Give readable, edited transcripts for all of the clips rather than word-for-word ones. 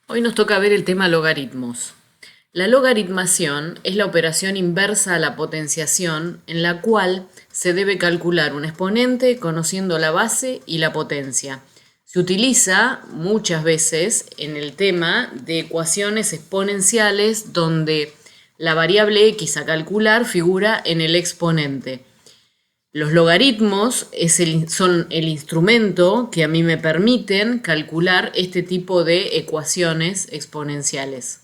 Hoy nos toca ver el tema logaritmos. La logaritmación es la operación inversa a la potenciación en la cual se debe calcular un exponente conociendo la base y la potencia. Se utiliza muchas veces en el tema de ecuaciones exponenciales donde la variable x a calcular figura en el exponente. Los logaritmos son el instrumento que a mí me permiten calcular este tipo de ecuaciones exponenciales.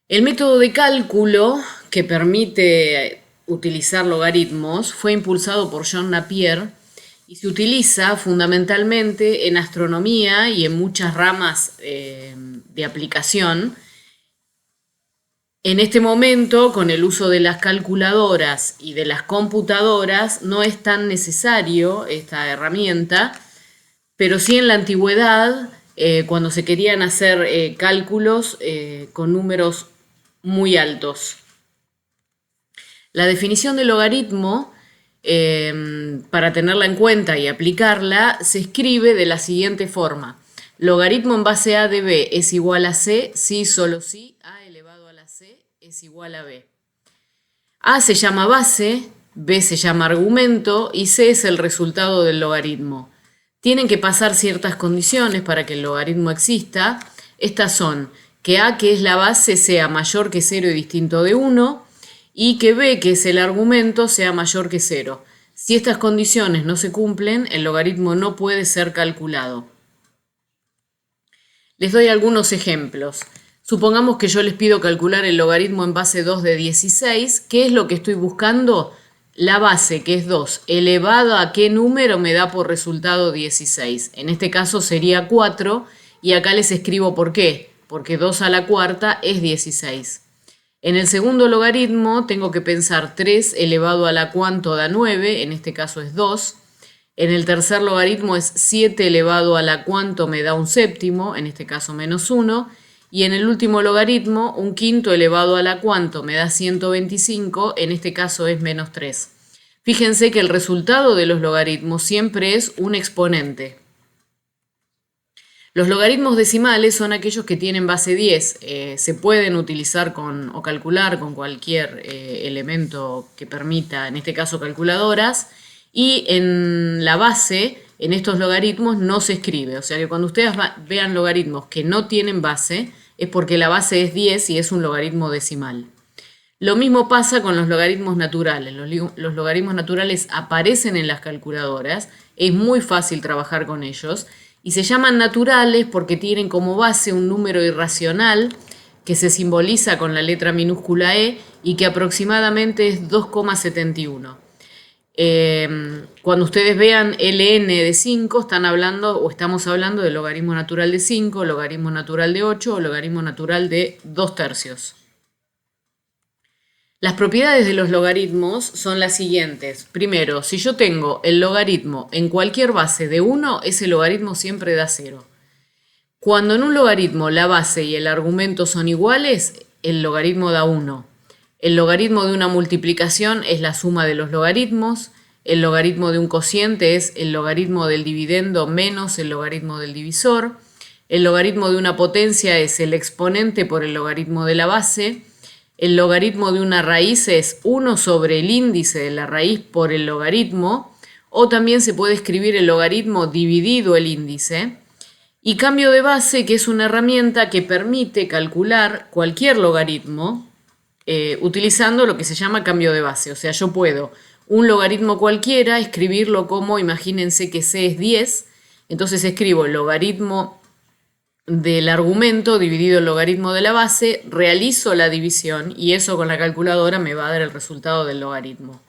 El método de cálculo que permite utilizar logaritmos fue impulsado por John Napier y se utiliza fundamentalmente en astronomía y en muchas ramas de aplicación. En este momento, con el uso de las calculadoras y de las computadoras, no es tan necesario esta herramienta, pero sí en la antigüedad, cuando se querían hacer cálculos con números muy altos. La definición de logaritmo, para tenerla en cuenta y aplicarla, se escribe de la siguiente forma. Logaritmo en base a de b es igual a c si, solo si, a elevado a la c es igual a b. A se llama base, b se llama argumento y c es el resultado del logaritmo. Tienen que pasar ciertas condiciones para que el logaritmo exista. Estas son que a, que es la base, sea mayor que 0 y distinto de 1, y que b, que es el argumento, sea mayor que 0. Si estas condiciones no se cumplen, el logaritmo no puede ser calculado. Les doy algunos ejemplos. Supongamos que yo les pido calcular el logaritmo en base 2 de 16. ¿Qué es lo que estoy buscando? La base, que es 2, elevado a qué número me da por resultado 16. En este caso sería 4, y acá les escribo por qué. Porque 2 a la cuarta es 16. En el segundo logaritmo tengo que pensar 3 elevado a la cuánto da 9, en este caso es 2. En el tercer logaritmo es 7 elevado a la cuánto me da un séptimo, en este caso menos 1. Y en el último logaritmo, un quinto elevado a la cuánto me da 125, en este caso es menos 3. Fíjense que el resultado de los logaritmos siempre es un exponente. Los logaritmos decimales son aquellos que tienen base 10. Se pueden utilizar o calcular con cualquier elemento que permita, en este caso calculadoras, y en la base, en estos logaritmos no se escribe. O sea que cuando ustedes vean logaritmos que no tienen base, es porque la base es 10 y es un logaritmo decimal. Lo mismo pasa con los logaritmos naturales. Los logaritmos naturales aparecen en las calculadoras, es muy fácil trabajar con ellos, y se llaman naturales porque tienen como base un número irracional que se simboliza con la letra minúscula e y que aproximadamente es 2,71. Cuando ustedes vean ln de 5, estamos hablando del logaritmo natural de 5, logaritmo natural de 8 o logaritmo natural de 2 tercios. Las propiedades de los logaritmos son las siguientes. Primero, si yo tengo el logaritmo en cualquier base de 1, ese logaritmo siempre da 0. Cuando en un logaritmo la base y el argumento son iguales, el logaritmo da 1. El logaritmo de una multiplicación es la suma de los logaritmos. El logaritmo de un cociente es el logaritmo del dividendo menos el logaritmo del divisor. El logaritmo de una potencia es el exponente por el logaritmo de la base. El logaritmo de una raíz es 1 sobre el índice de la raíz por el logaritmo. O también se puede escribir el logaritmo dividido el índice. Y cambio de base, que es una herramienta que permite calcular cualquier logaritmo utilizando lo que se llama cambio de base. O sea, yo puedo un logaritmo cualquiera escribirlo como, imagínense que c es 10, entonces escribo el logaritmo del argumento dividido el logaritmo de la base, realizo la división y eso con la calculadora me va a dar el resultado del logaritmo.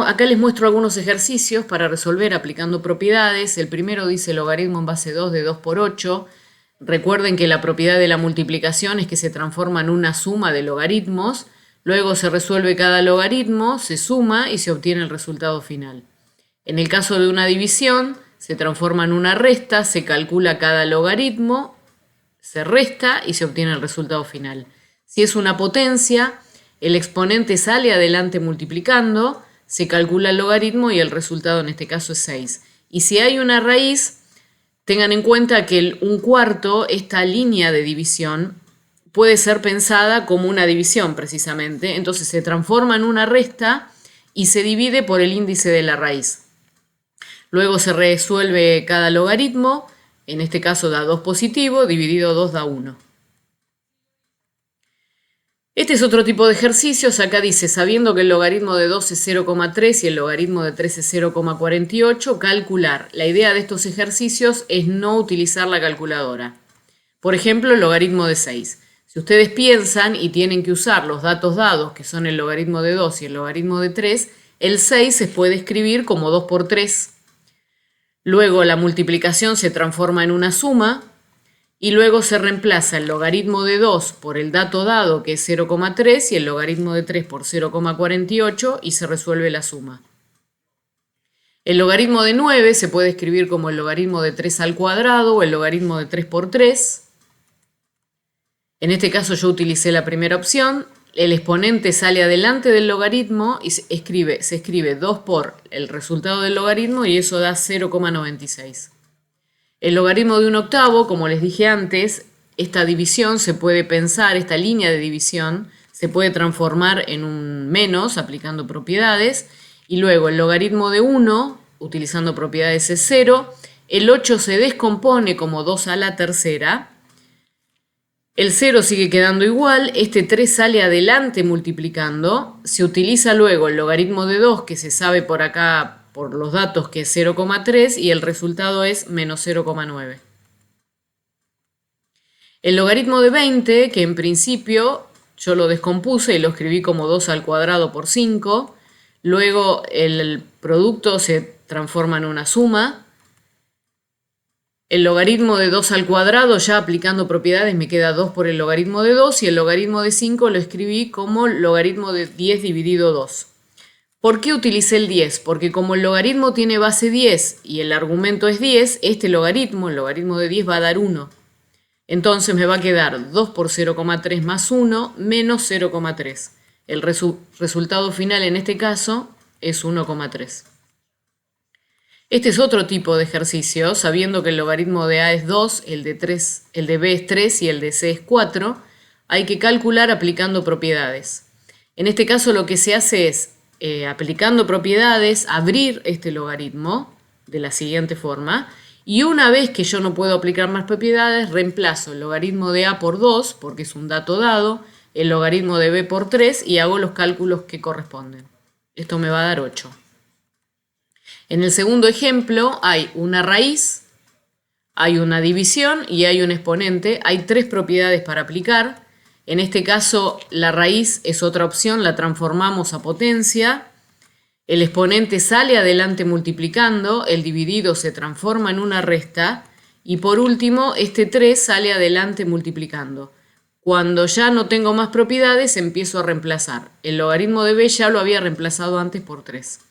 Acá les muestro algunos ejercicios para resolver aplicando propiedades. El primero dice logaritmo en base 2 de 2 por 8. Recuerden que la propiedad de la multiplicación es que se transforma en una suma de logaritmos. Luego se resuelve cada logaritmo, se suma y se obtiene el resultado final. En el caso de una división, se transforma en una resta, se calcula cada logaritmo, se resta y se obtiene el resultado final. Si es una potencia, el exponente sale adelante multiplicando, se calcula el logaritmo y el resultado en este caso es 6. Y si hay una raíz, Tengan en cuenta que un cuarto, esta línea de división, puede ser pensada como una división precisamente, entonces se transforma en una resta y se divide por el índice de la raíz. Luego se resuelve cada logaritmo, en este caso da 2 positivo, dividido 2 da 1. Este es otro tipo de ejercicios. Acá dice, sabiendo que el logaritmo de 2 es 0,3 y el logaritmo de 3 es 0,48, calcular. La idea de estos ejercicios es no utilizar la calculadora. Por ejemplo, el logaritmo de 6. Si ustedes piensan y tienen que usar los datos dados, que son el logaritmo de 2 y el logaritmo de 3, el 6 se puede escribir como 2 por 3. Luego la multiplicación se transforma en una suma. Y luego se reemplaza el logaritmo de 2 por el dato dado, que es 0,3, y el logaritmo de 3 por 0,48 y se resuelve la suma. El logaritmo de 9 se puede escribir como el logaritmo de 3 al cuadrado o el logaritmo de 3 por 3. En este caso yo utilicé la primera opción. El exponente sale adelante del logaritmo y se escribe 2 por el resultado del logaritmo y eso da 0,96. El logaritmo de 1/8, como les dije antes, esta división se puede pensar, esta línea de división se puede transformar en un menos aplicando propiedades. Y luego el logaritmo de 1, utilizando propiedades, es 0. El 8 se descompone como 2 a la tercera. El 0 sigue quedando igual. Este 3 sale adelante multiplicando. Se utiliza luego el logaritmo de 2, que se sabe por acá por los datos que es 0,3 y el resultado es menos 0,9. El logaritmo de 20, que en principio yo lo descompuse y lo escribí como 2 al cuadrado por 5, luego el producto se transforma en una suma. El logaritmo de 2 al cuadrado, ya aplicando propiedades, me queda 2 por el logaritmo de 2 y el logaritmo de 5 lo escribí como logaritmo de 10 dividido 2. ¿Por qué utilicé el 10? Porque como el logaritmo tiene base 10 y el argumento es 10, este logaritmo, el logaritmo de 10, va a dar 1. Entonces me va a quedar 2 por 0,3 más 1 menos 0,3. El resultado final en este caso es 1,3. Este es otro tipo de ejercicio, sabiendo que el logaritmo de A es 2, el de B es 3 y el de C es 4, hay que calcular aplicando propiedades. En este caso lo que se hace es, aplicando propiedades, abrir este logaritmo de la siguiente forma, y una vez que yo no puedo aplicar más propiedades, reemplazo el logaritmo de A por 2, porque es un dato dado, el logaritmo de B por 3 y hago los cálculos que corresponden. Esto me va a dar 8. En el segundo ejemplo hay una raíz, hay una división y hay un exponente. Hay 3 propiedades para aplicar. En este caso la raíz es otra opción, la transformamos a potencia. El exponente sale adelante multiplicando, el dividido se transforma en una resta y por último este 3 sale adelante multiplicando. Cuando ya no tengo más propiedades empiezo a reemplazar. El logaritmo de B ya lo había reemplazado antes por 3.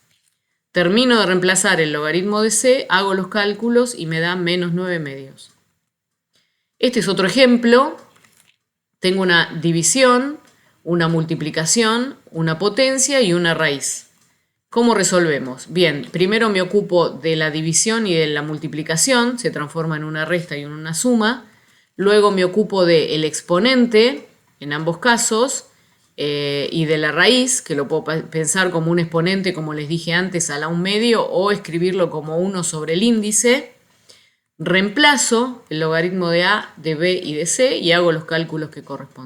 Termino de reemplazar el logaritmo de C, hago los cálculos y me da menos 9 medios. Este es otro ejemplo. Tengo una división, una multiplicación, una potencia y una raíz. ¿Cómo resolvemos? Bien, primero me ocupo de la división y de la multiplicación, se transforma en una resta y en una suma. Luego me ocupo del exponente, en ambos casos, y de la raíz, que lo puedo pensar como un exponente, como les dije antes, a la 1/2, o escribirlo como 1 sobre el índice. Reemplazo el logaritmo de A, de B y de C y hago los cálculos que corresponden.